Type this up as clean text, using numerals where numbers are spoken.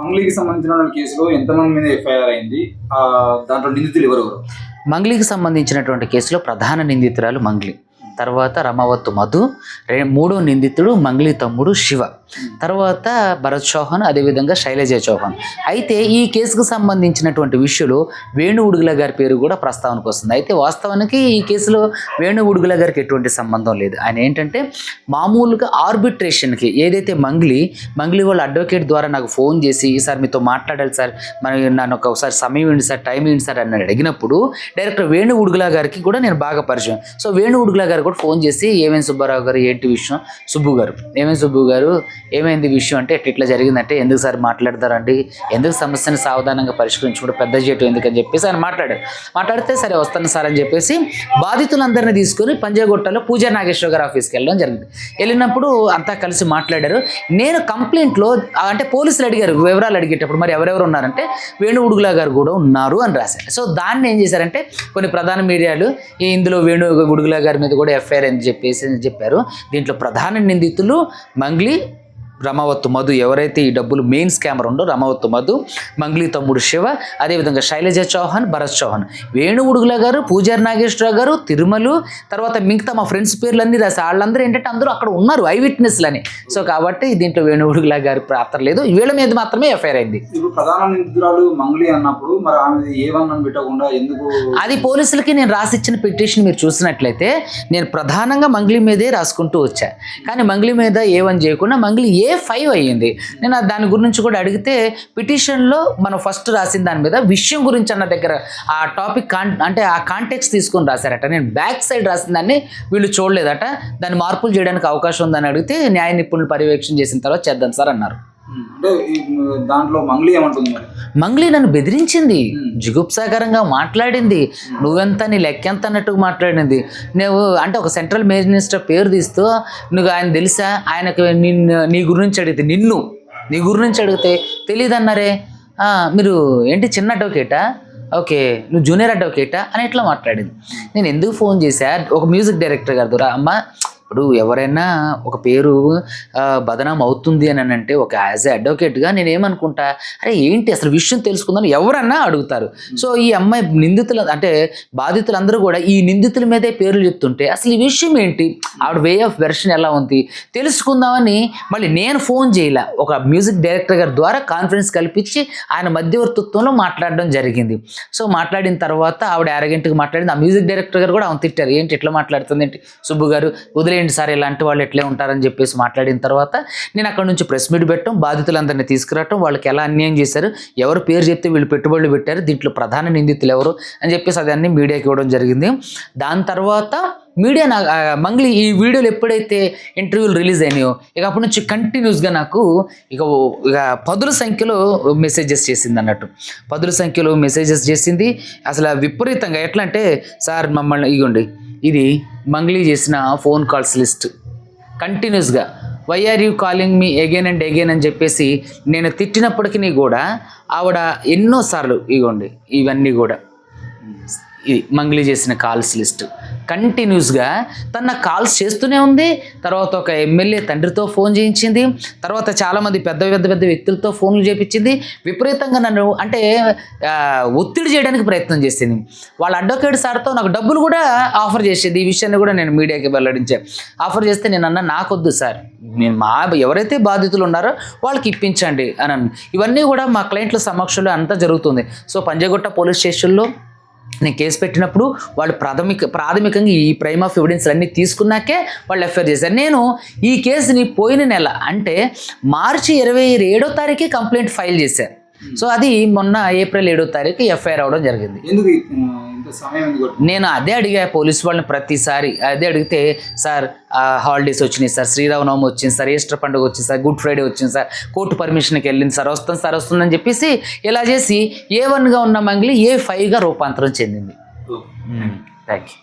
మంగ్లీకి సంబంధించిన కేసులో ఎంతమంది మీద ఎఫ్ఐఆర్ అయింది? దాంట్లో నిందితులు ఎవరెవరు? మంగ్లీకి సంబంధించినటువంటి కేసులో ప్రధాన నిందితురాలు మంగ్లీ, తర్వాత రమావత్తు మధు, మూడో నిందితుడు మంగ్లీ తమ్ముడు శివ, తర్వాత భరత్ చౌహాన్, అదేవిధంగా శైలజ చౌహాన్. అయితే ఈ కేసుకు సంబంధించినటువంటి విషయంలో వేణు ఉడుగుల గారి పేరు కూడా ప్రస్తావనకు వస్తుంది. అయితే వాస్తవానికి ఈ కేసులో వేణు ఉడుగుల గారికి ఎటువంటి సంబంధం లేదు. ఆయన ఏంటంటే మామూలుగా ఆర్బిట్రేషన్కి ఏదైతే మంగ్లీ వాళ్ళ అడ్వకేట్ ద్వారా నాకు ఫోన్ చేసి సార్ మీతో మాట్లాడాలి సార్, మరి నన్ను ఒకసారి సమయం ఏంటి సార్, టైం ఏంటి సార్ అని అడిగినప్పుడు డైరెక్టర్ వేణు ఉడుగుల గారికి కూడా నేను బాగా పరిచయం. సో వేణు ఉడుగుల గారు కూడా ఫోన్ చేసి ఏమైంది సుబ్బారావు గారు, ఏంటి విషయం, సుబ్బు గారు ఏమైంది సుబ్బు గారు ఏమైంది విషయం అంటే ఇట్లా జరిగిందంటే, ఎందుకు సార్ మాట్లాడతారండి, ఎందుకు సమస్యను సావధానంగా పరిష్కరించుకుంటూ పెద్ద చేయటం ఎందుకని చెప్పేసి ఆయన మాట్లాడితే సరే వస్తాను సార్ అని చెప్పేసి బాధితులందరినీ తీసుకొని పంజాగుట్టలో పూజా నాగేశ్వర గారి ఆఫీస్కి వెళ్ళడం జరిగింది. వెళ్ళినప్పుడు అంతా కలిసి మాట్లాడారు. నేను కంప్లైంట్లో అంటే పోలీసులు అడిగారు, వివరాలు అడిగేటప్పుడు మరి ఎవరెవరు ఉన్నారంటే వేణు ఉడుగుల గారు కూడా ఉన్నారు అని రాశారు. సో దాన్ని ఏం చేశారంటే కొన్ని ప్రధాన మీడియాలు ఇందులో వేణు ఉడుగుల గారి మీద కూడా ఎఫ్ఐఆర్ అని చెప్పారు. దీంట్లో ప్రధాన నిందితులు మంగ్లీ, రమావత్తు మధు, ఎవరైతే ఈ డబ్బులు మెయిన్ స్కామర్ ఉండో రమావత్తు మధు, మంగ్లీ తమ్ముడు శివ, అదేవిధంగా శైలజ చౌహాన్, భరత్ చౌహాన్, వేణు ఉడుగుల గారు, పూజారి నాగేశ్వరరావు గారు, తిరుమలు, తర్వాత మిగతా మా ఫ్రెండ్స్ పేర్లన్నీ రాసి వాళ్ళందరూ ఏంటంటే అందరూ అక్కడ ఉన్నారు ఐ విట్నెస్లని. సో కాబట్టి దీంట్లో వేణు ఉడుగుల గారి పాత్ర లేదు, వీళ్ళ మీద మాత్రమే ఎఫ్ఐఆర్ అయింది. ఇప్పుడు ప్రధాన నిందితురాలు మంగ్లీ అన్నప్పుడు మరి ఆమె ఏమన్నా పెట్టకుండా ఎందుకు? అది పోలీసులకి నేను రాసిచ్చిన పిటిషన్ మీరు చూసినట్లయితే నేను ప్రధానంగా మంగ్లీ మీదే రాసుకుంటూ వచ్చా. కానీ మంగ్లీ మీద A1 చేయకుండా మంగ్లీ A5 అయ్యింది. నేను దాని గురించి కూడా అడిగితే పిటిషన్లో మనం ఫస్ట్ రాసిన దాని మీద విషయం గురించి అన్న దగ్గర ఆ టాపిక్ అంటే ఆ కాంటెక్స్ట్ తీసుకొని రాశారట. నేను బ్యాక్ సైడ్ రాసిన దాన్ని వీళ్ళు చూడలేదట, దాన్ని మార్పులు చేయడానికి అవకాశం ఉందని అడిగితే న్యాయ నిపుణులు పర్యవేక్షణ చేసిన తర్వాత చేద్దాం సార్ అన్నారు. అంటే దాంట్లో మంగ్లీ ఏమంటుంది? మంగ్లీ నన్ను బెదిరించింది, జిగుప్సాకరంగా మాట్లాడింది, నువ్వెంత నీ లెక్కెంత అన్నట్టుగా మాట్లాడింది. నువ్వు అంటే ఒక సెంట్రల్ మినిస్టర్ పేరు తీస్తూ నువ్వు ఆయన తెలుసా, ఆయనకు నీ గురించి అడిగితే నీ గురించి అడిగితే తెలియదన్నారే, మీరు ఏంటి చిన్న అడ్వకేటా, ఓకే నువ్వు జూనియర్ అడ్వకేటా అని ఇట్లా మాట్లాడింది. నేను ఎందుకు ఫోన్ చేశా, ఒక మ్యూజిక్ డైరెక్టర్ గారి ద్వారా, అమ్మ ఇప్పుడు ఎవరైనా ఒక పేరు బదనాం అవుతుంది అని అంటే ఒక యాజ్ ఏ అడ్వకేట్గా నేనేమనుకుంటా, అరే ఏంటి అసలు విషయం తెలుసుకుందని ఎవరన్నా అడుగుతారు. సో ఈ అమ్మాయి నిందితులు అంటే బాధితులందరూ కూడా ఈ నిందితుల మీదే పేర్లు చెప్తుంటే అసలు ఈ విషయం ఏంటి, ఆవిడ వే ఆఫ్ వెర్షన్ ఎలా ఉంది తెలుసుకుందామని మళ్ళీ నేను ఫోన్ చేయలే, ఒక మ్యూజిక్ డైరెక్టర్ గారి ద్వారా కాన్ఫరెన్స్ కల్పించి ఆయన మధ్యవర్తిత్వంలో మాట్లాడడం జరిగింది. సో మాట్లాడిన తర్వాత ఆవిడ అరగంటకి మాట్లాడింది. ఆ మ్యూజిక్ డైరెక్టర్ గారు కూడా ఆమె తిట్టారు, ఏంటి ఇట్లా మాట్లాడుతుంది ఏంటి సుబ్బు గారు, వదిలేండి సార్ ఇలాంటి వాళ్ళు ఎట్లే ఉంటారని చెప్పేసి మాట్లాడిన తర్వాత నేను అక్కడ నుంచి ప్రెస్ మీట్ పెట్టడం, బాధితులందరినీ తీసుకురావటం, వాళ్ళకి ఎలా అన్యాయం చేశారు, ఎవరు పేరు చెప్తే వీళ్ళు పెట్టుబడులు పెట్టారు, దీంట్లో ప్రధాన నిందితులు ఎవరు అని చెప్పేసి అదన్నీ మీడియాకి ఇవ్వడం జరిగింది. దాని తర్వాత మీడియా మంగ్లీ ఈ వీడియోలు ఎప్పుడైతే ఇంటర్వ్యూలు రిలీజ్ అయినాయో ఇక అప్పటి నుంచి కంటిన్యూస్గా నాకు ఇక పదుల సంఖ్యలో మెసేజెస్ చేసింది అన్నట్టు, పదుల సంఖ్యలో మెసేజెస్ చేసింది. అసలు విపరీతంగా ఎట్లా అంటే, సార్ మమ్మల్ని ఇగోండి ఇది మంగ్లీ చేసిన ఫోన్ కాల్స్ లిస్ట్ కంటిన్యూస్గా, why are you calling me again and again అని చెప్పేసి నేను తిట్టినప్పటికీ కూడా ఆవిడ ఎన్నోసార్లు ఇగోండి ఇవన్నీ కూడా ఇది మంగ్లీ చేసిన కాల్స్ లిస్ట్ కంటిన్యూస్గా తన కాల్స్ చేస్తూనే ఉంది. తర్వాత ఒక ఎమ్మెల్యే తండ్రితో ఫోన్ చేయించింది, తర్వాత చాలామంది పెద్ద వ్యక్తులతో ఫోన్లు చేయించింది. విపరీతంగా నన్ను అంటే ఒత్తిడి చేయడానికి ప్రయత్నం చేసింది. వాళ్ళ అడ్వకేట్ సార్తో నాకు డబ్బులు కూడా ఆఫర్ చేసేది. ఈ విషయాన్ని కూడా నేను మీడియాకి వెల్లడించాను. ఆఫర్ చేస్తే నేను అన్నా నాకొద్దు సార్, నేను ఎవరైతే బాధితులు ఉన్నారో వాళ్ళకి ఇప్పించండి అని. ఇవన్నీ కూడా మా క్లయింట్ల సమక్షంలో అంతా జరుగుతుంది. సో పంజాగుట్ట పోలీస్ స్టేషన్లో నేను కేసు పెట్టినప్పుడు వాళ్ళు ప్రాథమికంగా ఈ ప్రైమ్ ఆఫ్ ఎవిడెన్స్ అన్నీ తీసుకున్నాకే వాళ్ళు ఎఫ్ఐఆర్ చేశారు. నేను ఈ కేసుని పోయిన నెల అంటే మార్చి 27వ తారీఖు కంప్లైంట్ ఫైల్ చేశాను. సో అది మొన్న ఏప్రిల్ 7వ తారీఖు ఎఫ్ఐఆర్ అవడం జరిగింది. నేను అదే అడిగా పోలీసు వాళ్ళని, ప్రతిసారి అదే అడిగితే సార్ హాలిడేస్ వచ్చినాయి సార్, శ్రీరామనవమి వచ్చింది సార్, ఈస్టర్ పండుగ వచ్చింది సార్, గుడ్ ఫ్రైడే వచ్చింది సార్, కోర్టు పర్మిషన్కి వెళ్ళింది సార్, వస్తుందని చెప్పేసి ఇలా చేసి A1గా ఉన్న మంగ్లీ A5గా రూపాంతరం చెందింది. Thank you.